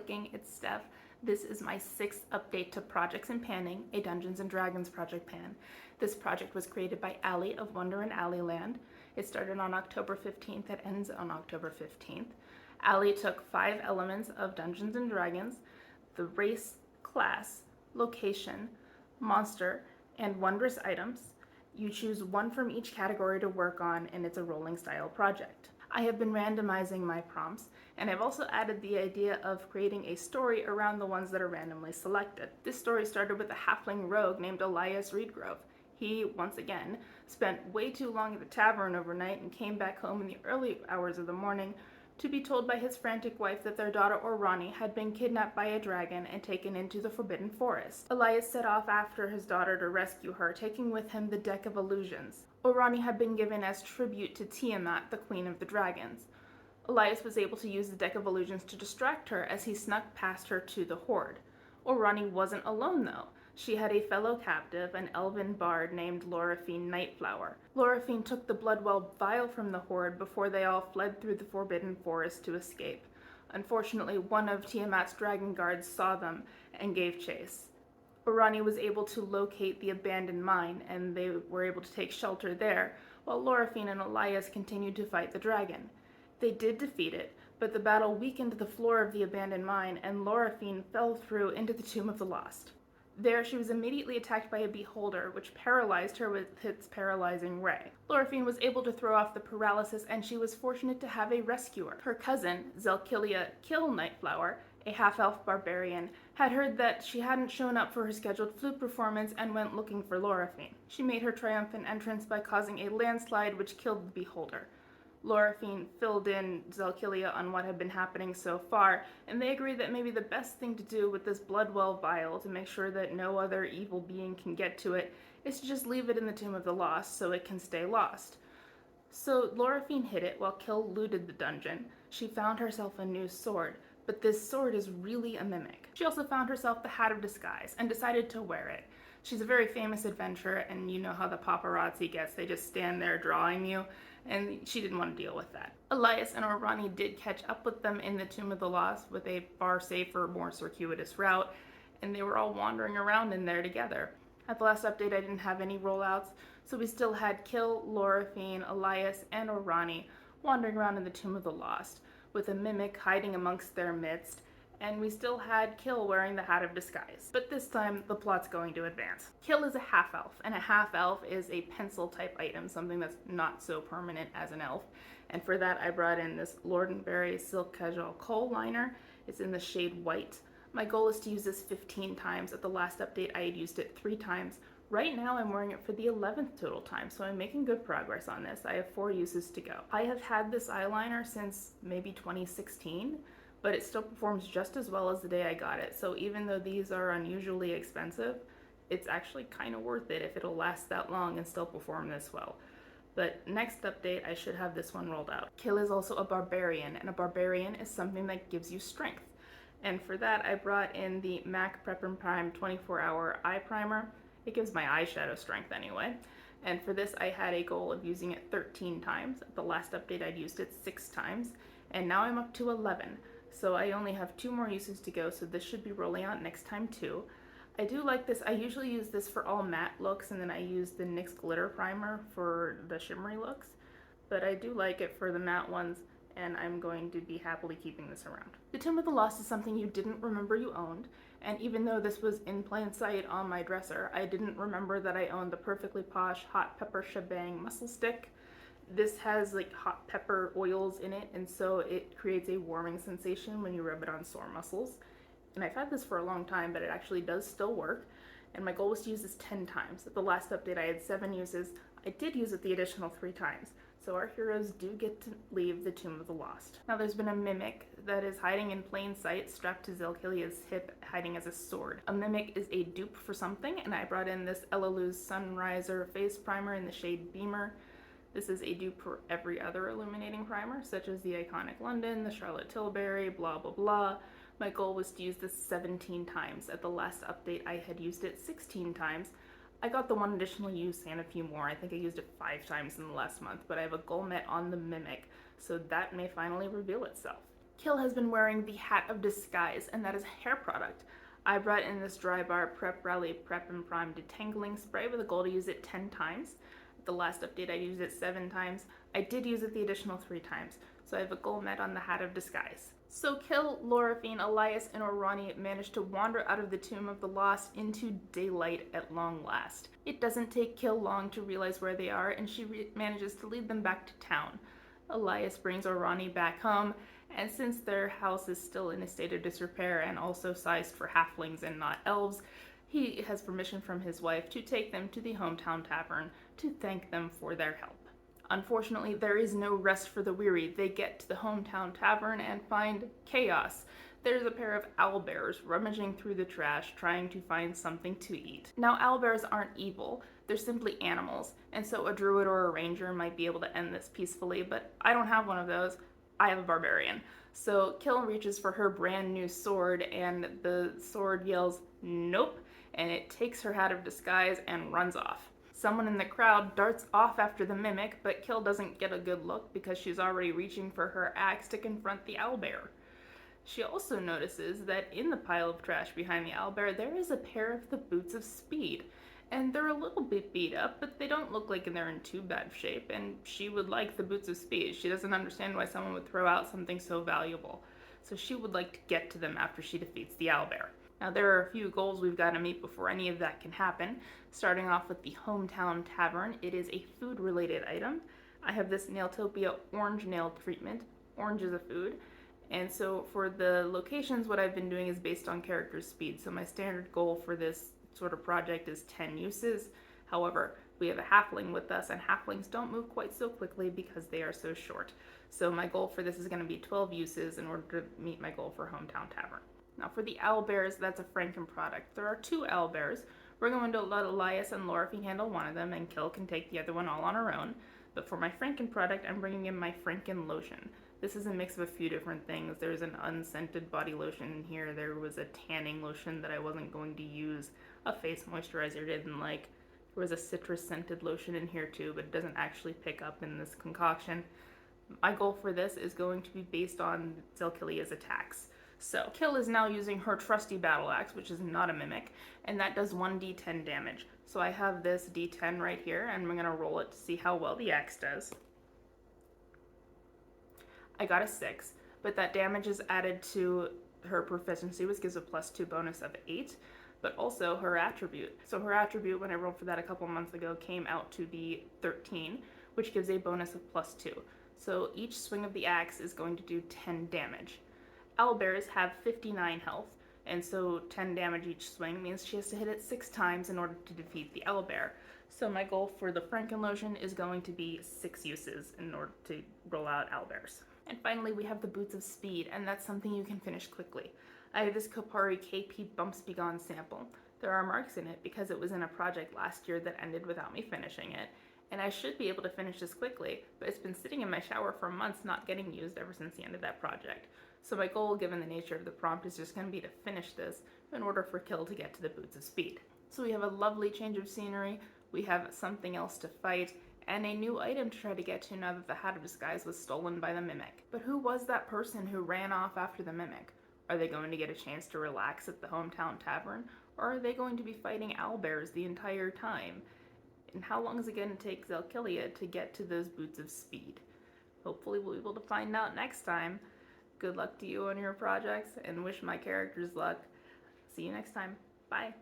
clicking, it's Steph. This is my 6th update to Projects in Panning, a Dungeons & Dragons project pan. This project was created by Allie of Wonder in Alleyland. It started on October 15th, it ends on October 15th. Allie took 5 elements of Dungeons & Dragons, the race, class, location, monster, and wondrous items. You choose one from each category to work on, and it's a rolling style project. I have been randomizing my prompts, and I've also added the idea of creating a story around the ones that are randomly selected. This story started with a halfling rogue named Elyas Reedgrove. He, once again, spent way too long at the tavern overnight and came back home in the early hours of the morning to be told by his frantic wife that their daughter Orani had been kidnapped by a dragon and taken into the Forbidden Forest. Elyas set off after his daughter to rescue her, taking with him the Deck of Illusions. Orani had been given as tribute to Tiamat, the Queen of the Dragons. Elyas was able to use the Deck of Illusions to distract her as he snuck past her to the hoard. Orani wasn't alone though. She had a fellow captive, an elven bard named Loraphine Nightflower. Loraphine took the Bloodwell Vial from the hoard before they all fled through the Forbidden Forest to escape. Unfortunately, one of Tiamat's dragon guards saw them and gave chase. Orani was able to locate the abandoned mine, and they were able to take shelter there, while Loraphine and Elyas continued to fight the dragon. They did defeat it, but the battle weakened the floor of the abandoned mine, and Loraphine fell through into the Tomb of the Lost. There, she was immediately attacked by a beholder, which paralyzed her with its paralyzing ray. Loraphine was able to throw off the paralysis, and she was fortunate to have a rescuer. Her cousin, Zelkilia Kill Nightflower, a half-elf barbarian, had heard that she hadn't shown up for her scheduled flute performance and went looking for Loraphine. She made her triumphant entrance by causing a landslide which killed the beholder. Loraphine filled in Zelkilia on what had been happening so far, and they agreed that maybe the best thing to do with this Bloodwell Vial to make sure that no other evil being can get to it is to just leave it in the Tomb of the Lost so it can stay lost. So Loraphine hid it while Kill looted the dungeon. She found herself a new sword, but this sword is really a mimic. She also found herself the Hat of Disguise and decided to wear it. She's a very famous adventurer, and you know how the paparazzi gets. They just stand there drawing you, and she didn't want to deal with that. Elyas and Orani did catch up with them in the Tomb of the Lost with a far safer, more circuitous route, and they were all wandering around in there together. At the last update, I didn't have any rollouts, so we still had Kill, Loraphine, Elyas, and Orani wandering around in the Tomb of the Lost, with a mimic hiding amongst their midst, and we still had Kill wearing the Hat of Disguise. But this time, the plot's going to advance. Kill is a half-elf, and a half-elf is a pencil-type item, something that's not so permanent as an elf. And for that, I brought in this Lord & Berry Silk Casual Kohl liner. It's in the shade White. My goal is to use this 15 times. At the last update, I had used it 3 times. Right now, I'm wearing it for the 11th total time, so I'm making good progress on this. I have 4 uses to go. I have had this eyeliner since maybe 2016, but it still performs just as well as the day I got it. So even though these are unusually expensive, it's actually kind of worth it if it'll last that long and still perform this well. But next update, I should have this one rolled out. Kill is also a barbarian, and a barbarian is something that gives you strength. And for that, I brought in the MAC Prep and Prime 24-hour eye primer. It gives my eyeshadow strength anyway. And for this, I had a goal of using it 13 times. At the last update, I'd used it 6 times, and now I'm up to 11. So I only have 2 more uses to go, so this should be rolling out next time too. I do like this. I usually use this for all matte looks, and then I use the NYX glitter primer for the shimmery looks. But I do like it for the matte ones, and I'm going to be happily keeping this around. The Tomb of the Lost is something you didn't remember you owned, and even though this was in plain sight on my dresser, I didn't remember that I owned the Perfectly Posh Hot Pepper Shebang Muscle Stick. This has like hot pepper oils in it, and so it creates a warming sensation when you rub it on sore muscles. And I've had this for a long time, but it actually does still work. And my goal was to use this 10 times. At the last update, I had 7 uses. I did use it the additional 3 times. So our heroes do get to leave the Tomb of the Lost. Now there's been a mimic that is hiding in plain sight, strapped to Zelkilia's hip, hiding as a sword. A mimic is a dupe for something, and I brought in this Elaluz Sunriser face primer in the shade Beamer. This is a dupe for every other illuminating primer, such as the Iconic London, the Charlotte Tilbury, blah blah blah. My goal was to use this 17 times. At the last update, I had used it 16 times. I got the 1 additional use and a few more. I think I used it 5 times in the last month, but I have a goal met on the Mimic, so that may finally reveal itself. Kill has been wearing the Hat of Disguise, and that is a hair product. I brought in this dry bar Prep Rally Prep and Prime Detangling Spray with a goal to use it 10 times. At the last update I used it 7 times. I did use it the additional 3 times, so I have a goal met on the Hat of Disguise. So Kill, Loraphine, Elyas, and Orani managed to wander out of the Tomb of the Lost into daylight at long last. It doesn't take Kill long to realize where they are, and she manages to lead them back to town. Elyas brings Orani back home, and since their house is still in a state of disrepair and also sized for halflings and not elves, he has permission from his wife to take them to the hometown tavern to thank them for their help. Unfortunately, there is no rest for the weary. They get to the hometown tavern and find chaos. There's a pair of owlbears rummaging through the trash trying to find something to eat. Now, owlbears aren't evil. They're simply animals, and so a druid or a ranger might be able to end this peacefully, but I don't have one of those. I have a barbarian. So Kill reaches for her brand new sword, and the sword yells, "Nope," and it takes her Hat of Disguise and runs off. Someone in the crowd darts off after the mimic, but Kill doesn't get a good look because she's already reaching for her axe to confront the owlbear. She also notices that in the pile of trash behind the owlbear, there is a pair of the boots of speed. And they're a little bit beat up, but they don't look like they're in too bad shape, and she would like the boots of speed. She doesn't understand why someone would throw out something so valuable. So she would like to get to them after she defeats the owlbear. Now there are a few goals we've got to meet before any of that can happen. Starting off with the hometown tavern, it is a food-related item. I have this Nailtopia orange nail treatment. Orange is a food. And so for the locations, what I've been doing is based on character speed. So my standard goal for this sort of project is 10 uses. However, we have a halfling with us, and halflings don't move quite so quickly because they are so short. So my goal for this is going to be 12 uses in order to meet my goal for hometown tavern. Now for the owlbears, that's a Franken product. There are 2 owlbears. We're going to let Elyas and Loraphine handle one of them, and Kill can take the other one all on her own. But for my Franken product, I'm bringing in my Franken lotion. This is a mix of a few different things. There's an unscented body lotion in here. There was a tanning lotion that I wasn't going to use. A face moisturizer I didn't like. There was a citrus scented lotion in here too, but it doesn't actually pick up in this concoction. My goal for this is going to be based on Zelkilia's attacks. So Kill is now using her trusty battle axe, which is not a mimic, and that does 1d10 damage. So I have this d10 right here, and we're going to roll it to see how well the axe does. I got a 6, but that damage is added to her proficiency, which gives a +2 bonus of 8, but also her attribute. So her attribute, when I rolled for that a couple months ago, came out to be 13, which gives a bonus of +2. So each swing of the axe is going to do 10 damage. Owlbears have 59 health, and so 10 damage each swing means she has to hit it 6 times in order to defeat the owlbear. So my goal for the Franken lotion is going to be 6 uses in order to roll out owlbears. And finally, we have the Boots of Speed, and that's something you can finish quickly. I have this Kopari KP Bumps Begone sample. There are marks in it because it was in a project last year that ended without me finishing it, and I should be able to finish this quickly, but it's been sitting in my shower for months not getting used ever since the end of that project. So my goal, given the nature of the prompt, is just going to be to finish this in order for Kill to get to the Boots of Speed. So we have a lovely change of scenery, we have something else to fight, and a new item to try to get to now that the Hat of Disguise was stolen by the Mimic. But who was that person who ran off after the Mimic? Are they going to get a chance to relax at the hometown tavern, or are they going to be fighting owlbears the entire time? And how long is it going to take Zelkilia to get to those Boots of Speed? Hopefully we'll be able to find out next time. Good luck to you on your projects, and wish my characters luck. See you next time. Bye.